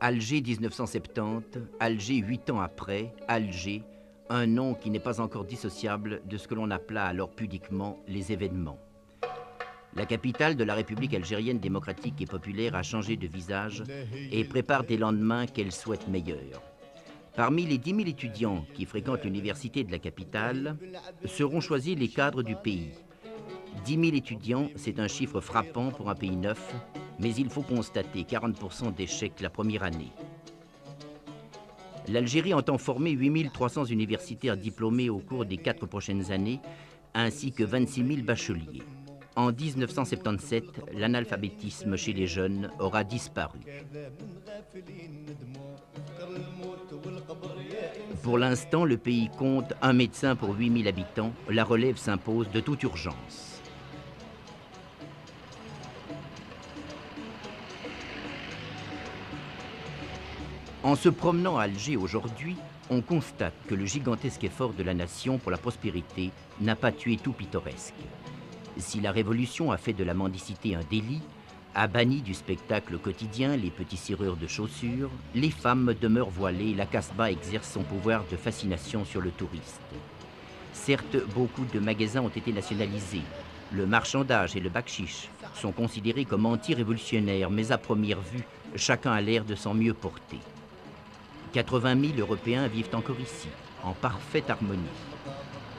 Alger 1970, Alger 8 ans après, Alger, un nom qui n'est pas encore dissociable de ce que l'on appela alors pudiquement les événements. La capitale de la République algérienne démocratique et populaire a changé de visage et prépare des lendemains qu'elle souhaite meilleurs. Parmi les 10 000 étudiants qui fréquentent l'université de la capitale, seront choisis les cadres du pays. 10 000 étudiants, c'est un chiffre frappant pour un pays neuf, mais il faut constater 40% d'échecs la première année. L'Algérie entend former 8 300 universitaires diplômés au cours des 4 prochaines années, ainsi que 26 000 bacheliers. En 1977, l'analphabétisme chez les jeunes aura disparu. Pour l'instant, le pays compte un médecin pour 8 000 habitants. La relève s'impose de toute urgence. En se promenant à Alger aujourd'hui, on constate que le gigantesque effort de la nation pour la prospérité n'a pas tué tout pittoresque. Si la Révolution a fait de la mendicité un délit, a banni du spectacle quotidien les petits cireurs de chaussures, les femmes demeurent voilées et la Casbah exerce son pouvoir de fascination sur le touriste. Certes, beaucoup de magasins ont été nationalisés. Le marchandage et le bakchiche sont considérés comme anti-révolutionnaires, mais à première vue, chacun a l'air de s'en mieux porter. 80 000 Européens vivent encore ici, en parfaite harmonie.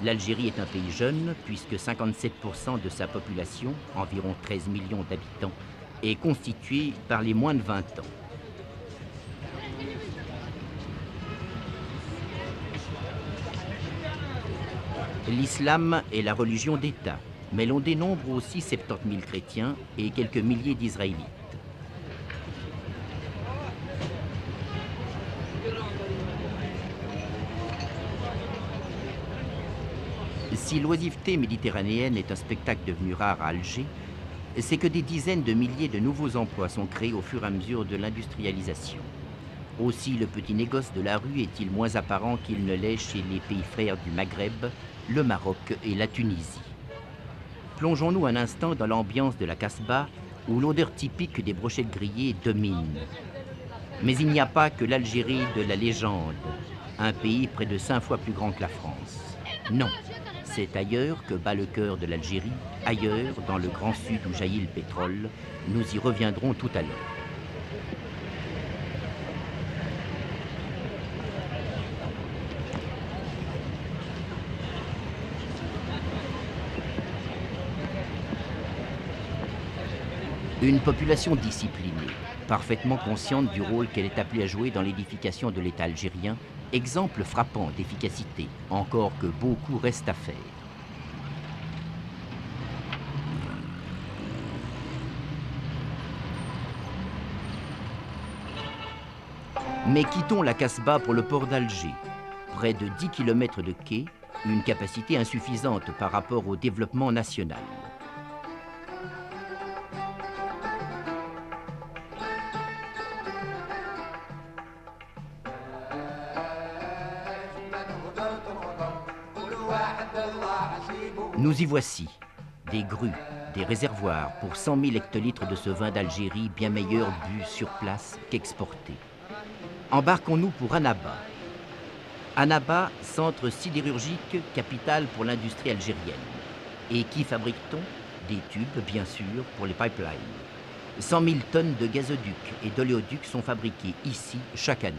L'Algérie est un pays jeune, puisque 57% de sa population, environ 13 millions d'habitants, est constituée par les moins de 20 ans. L'islam est la religion d'État, mais l'on dénombre aussi 70 000 chrétiens et quelques milliers d'Israélites. Si l'oisiveté méditerranéenne est un spectacle devenu rare à Alger, c'est que des dizaines de milliers de nouveaux emplois sont créés au fur et à mesure de l'industrialisation. Aussi, le petit négoce de la rue est-il moins apparent qu'il ne l'est chez les pays frères du Maghreb, le Maroc et la Tunisie. Plongeons-nous un instant dans l'ambiance de la Casbah, où l'odeur typique des brochettes grillées domine. Mais il n'y a pas que l'Algérie de la légende, un pays près de 5 fois plus grand que la France. Non. C'est ailleurs que bat le cœur de l'Algérie, ailleurs, dans le grand sud où jaillit le pétrole. Nous y reviendrons tout à l'heure. Une population disciplinée, parfaitement consciente du rôle qu'elle est appelée à jouer dans l'édification de l'État algérien, exemple frappant d'efficacité, encore que beaucoup reste à faire. Mais quittons la Casbah pour le port d'Alger. Près de 10 km de quai, une capacité insuffisante par rapport au développement national. Nous y voici, des grues, des réservoirs pour 100 000 hectolitres de ce vin d'Algérie bien meilleur bu sur place qu'exporté. Embarquons-nous pour Annaba. Annaba, centre sidérurgique, capitale pour l'industrie algérienne. Et qui fabrique-t-on? Des tubes, bien sûr, pour les pipelines. 100 000 tonnes de gazoducs et d'oléoducs sont fabriqués ici chaque année.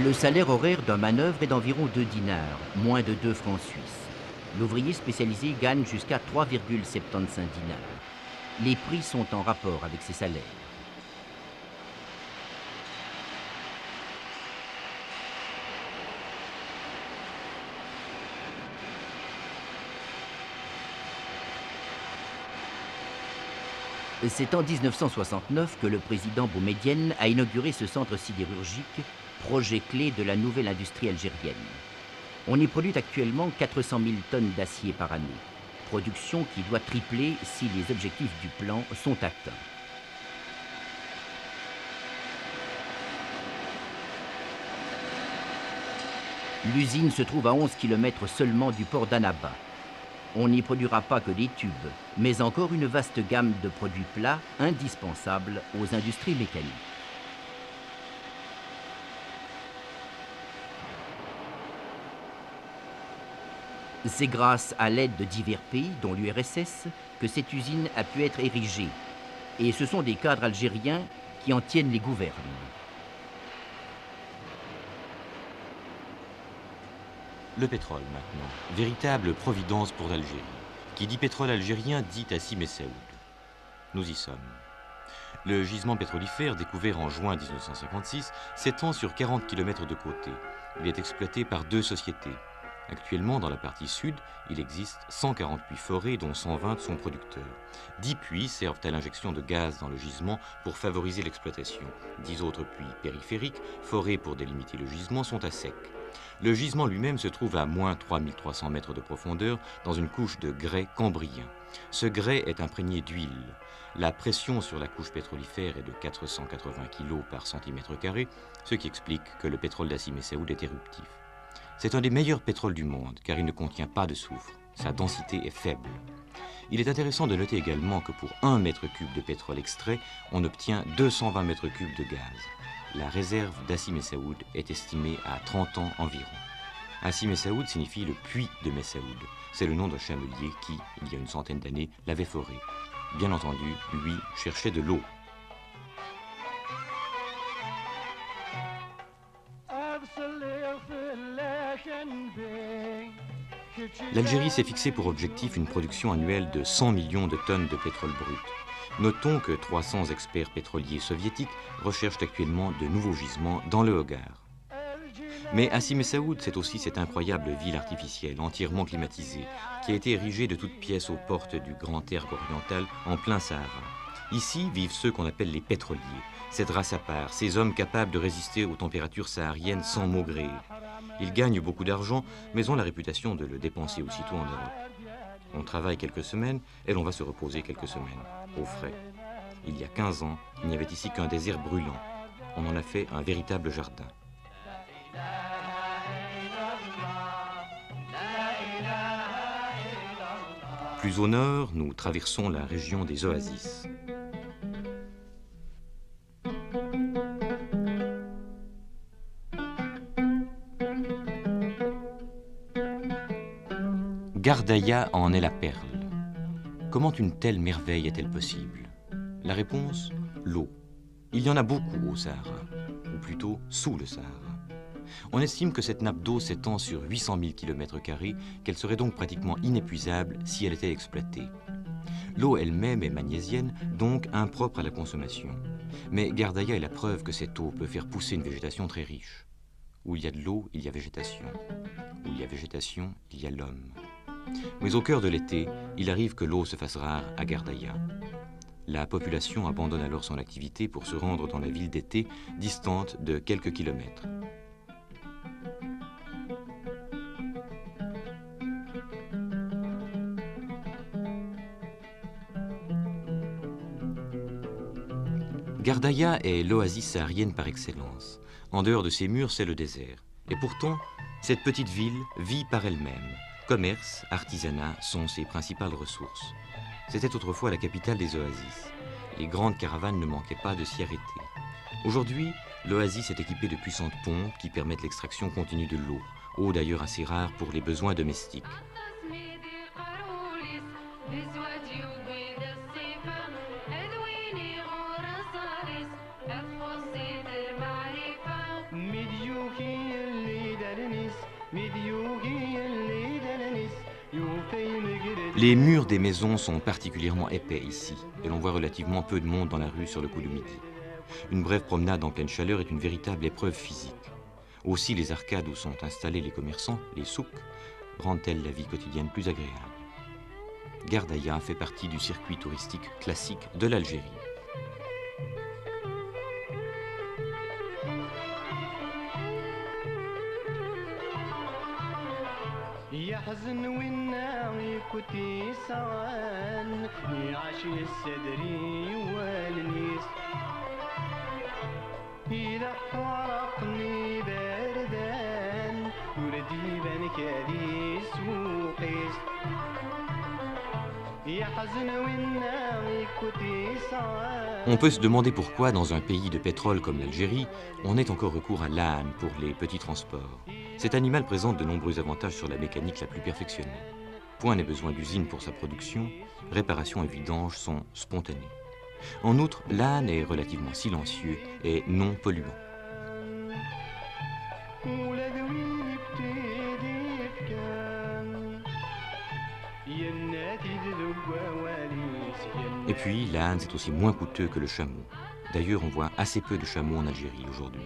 Le salaire horaire d'un manœuvre est d'environ 2 dinars, moins de 2 francs suisses. L'ouvrier spécialisé gagne jusqu'à 3,75 dinars. Les prix sont en rapport avec ces salaires. C'est en 1969 que le président Boumedienne a inauguré ce centre sidérurgique, projet clé de la nouvelle industrie algérienne. On y produit actuellement 400 000 tonnes d'acier par année. production qui doit tripler si les objectifs du plan sont atteints. L'usine se trouve à 11 km seulement du port d'Annaba. On n'y produira pas que des tubes, mais encore une vaste gamme de produits plats indispensables aux industries mécaniques. C'est grâce à l'aide de divers pays, dont l'URSS, que cette usine a pu être érigée. Et ce sont des cadres algériens qui en tiennent les gouvernes. Le pétrole maintenant, véritable providence pour l'Algérie. Qui dit pétrole algérien dit Hassim Messaoud. Nous y sommes. Le gisement pétrolifère, découvert en juin 1956, s'étend sur 40 km de côté. Il est exploité par 2 sociétés. Actuellement, dans la partie sud, il existe 140 puits forés, dont 120 sont producteurs. 10 puits servent à l'injection de gaz dans le gisement pour favoriser l'exploitation. 10 autres puits périphériques, forés pour délimiter le gisement, sont à sec. Le gisement lui-même se trouve à moins 3300 mètres de profondeur dans une couche de grès cambrien. Ce grès est imprégné d'huile. La pression sur la couche pétrolifère est de 480 kg par centimètre carré, ce qui explique que le pétrole d'Hassim Messaoud est éruptif. C'est un des meilleurs pétroles du monde car il ne contient pas de soufre. Sa densité est faible. Il est intéressant de noter également que pour 1 mètre cube de pétrole extrait, on obtient 220 mètres cubes de gaz. La réserve d'Hassim Messaoud est estimée à 30 ans environ. Hassim Messaoud signifie le puits de Messaoud. C'est le nom d'un chamelier qui, il y a une centaine d'années, l'avait foré. Bien entendu, lui cherchait de l'eau. L'Algérie s'est fixé pour objectif une production annuelle de 100 millions de tonnes de pétrole brut. Notons que 300 experts pétroliers soviétiques recherchent actuellement de nouveaux gisements dans le Hogar. Mais Hassim Messaoud, c'est aussi cette incroyable ville artificielle, entièrement climatisée, qui a été érigée de toutes pièces aux portes du grand erg oriental en plein Sahara. Ici vivent ceux qu'on appelle les pétroliers, cette race à part, ces hommes capables de résister aux températures sahariennes sans maugréer. Ils gagnent beaucoup d'argent, mais ont la réputation de le dépenser aussitôt en Europe. On travaille quelques semaines et l'on va se reposer quelques semaines, au frais. Il y a 15 ans, il n'y avait ici qu'un désert brûlant. On en a fait un véritable jardin. Plus au nord, nous traversons la région des oasis. Gardaïa en est la perle. Comment une telle merveille est-elle possible? La réponse, l'eau. Il y en a beaucoup au Sahara, ou plutôt sous le Sahara. On estime que cette nappe d'eau s'étend sur 800 000 km², qu'elle serait donc pratiquement inépuisable si elle était exploitée. L'eau elle-même est magnésienne, donc impropre à la consommation. Mais Gardaïa est la preuve que cette eau peut faire pousser une végétation très riche. Où il y a de l'eau, il y a végétation. Où il y a végétation, il y a l'homme. Mais au cœur de l'été, il arrive que l'eau se fasse rare à Gardaïa. La population abandonne alors son activité pour se rendre dans la ville d'été, distante de quelques kilomètres. Gardaïa est l'oasis saharienne par excellence. En dehors de ses murs, c'est le désert. Et pourtant, cette petite ville vit par elle-même. Commerce, artisanat sont ses principales ressources. C'était autrefois la capitale des oasis. Les grandes caravanes ne manquaient pas de s'y arrêter. Aujourd'hui, l'oasis est équipée de puissantes pompes qui permettent l'extraction continue de l'eau, eau d'ailleurs assez rare pour les besoins domestiques. Les murs des maisons sont particulièrement épais ici, et l'on voit relativement peu de monde dans la rue sur le coup de midi. Une brève promenade en pleine chaleur est une véritable épreuve physique. Aussi les arcades où sont installés les commerçants, les souks, rendent-elles la vie quotidienne plus agréable. Gardaïa fait partie du circuit touristique classique de l'Algérie. On peut se demander pourquoi, dans un pays de pétrole comme l'Algérie, on ait encore recours à l'âne pour les petits transports. Cet animal présente de nombreux avantages sur la mécanique la plus perfectionnée. Point n'est besoin d'usine pour sa production, réparation et vidange sont spontanées. En outre, l'âne est relativement silencieux et non polluant. Et puis, l'âne, c'est aussi moins coûteux que le chameau. D'ailleurs, on voit assez peu de chameaux en Algérie aujourd'hui.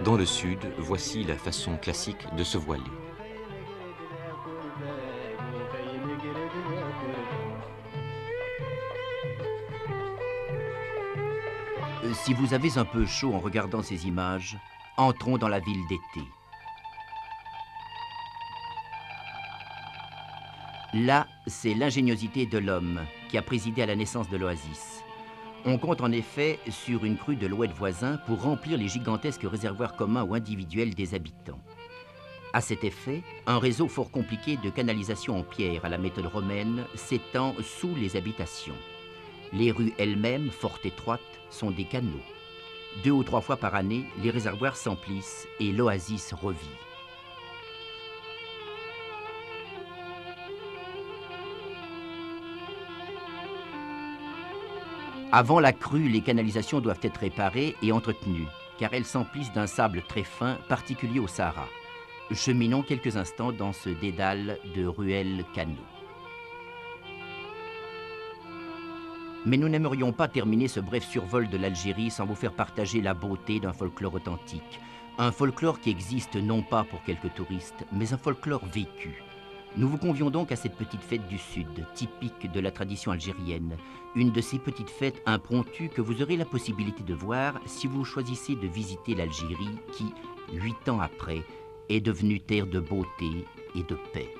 Dans le sud, voici la façon classique de se voiler. Si vous avez un peu chaud en regardant ces images, entrons dans la ville d'été. Là, c'est l'ingéniosité de l'homme qui a présidé à la naissance de l'oasis. On compte en effet sur une crue de l'oued voisin pour remplir les gigantesques réservoirs communs ou individuels des habitants. À cet effet, un réseau fort compliqué de canalisation en pierre à la méthode romaine s'étend sous les habitations. Les rues elles-mêmes, fort étroites, sont des canaux. 2 ou 3 fois par année, les réservoirs s'emplissent et l'oasis revit. Avant la crue, les canalisations doivent être réparées et entretenues, car elles s'emplissent d'un sable très fin, particulier au Sahara. Cheminons quelques instants dans ce dédale de ruelles canaux. Mais nous n'aimerions pas terminer ce bref survol de l'Algérie sans vous faire partager la beauté d'un folklore authentique. Un folklore qui existe non pas pour quelques touristes, mais un folklore vécu. Nous vous convions donc à cette petite fête du Sud, typique de la tradition algérienne. Une de ces petites fêtes impromptues que vous aurez la possibilité de voir si vous choisissez de visiter l'Algérie qui, 8 ans après, est devenue terre de beauté et de paix.